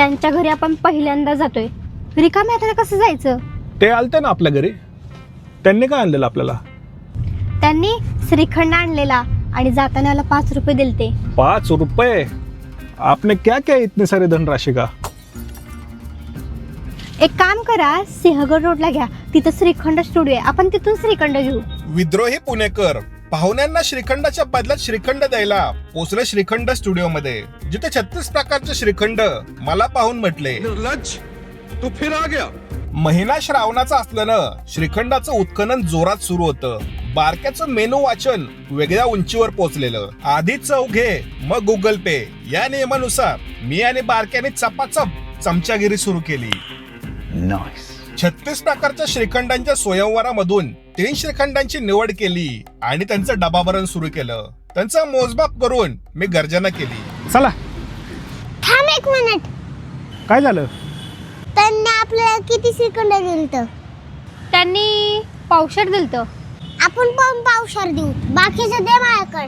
त्यांच्या घरी आपण पहिल्यांदा जातोय, रिकाम्या हाताने कसं जायचं? ते आलते ना आपल्या घरी, त्यांनी काय आणलेलं आपल्याला? त्यांनी श्रीखंड आणलेला आणि जाताना याला 5 रुपये दिलते. 5 रुपये? आपने क्या क्या इतने सारे धनराशि का? एक काम करा, सिंहगड रोडला घ्या, तिथं श्रीखंड स्टुडिओ आहे, आपण तिथून श्रीखंड घेऊ. विद्रोही पुणेकर पाहुण्यांना श्रीखंडाच्या बदल्यात श्रीखंड द्यायला पोचले श्रीखंड स्टुडिओ मध्ये, जिथे 36 प्रकारचे श्रीखंड मला पाहून म्हटले, निर्लज्ज, तू फिर आ गया. महिना श्रावणाचा असल्यानं श्रीखंडाचं उत्खनन जोरात सुरू होतं. बारक्याचं मेनू वाचन वेगळ्या उंचीवर पोहोचलेलं. आधी चव घे मग गुगल पे या नियमानुसार मी आणि बारक्याने चपाचप चमचागिरी सुरू केली. 36 प्रकारच्या श्रीखंडांच्या स्वयंवरामधून 3 श्रीखंडांची निवड केली आणि त्यांचं डबाभरण सुरू केलं. त्यांचा मोजमाप करून मी गर्जना केली. चला. थांब एक मिनिट. काय झालं? त्यांनी आपल्याला किती श्रीखंड दिलतं? त्यांनी पावशेर दिलतं. आपण पण पावशेर देऊ, बाकीचं दे माझ्याकडे.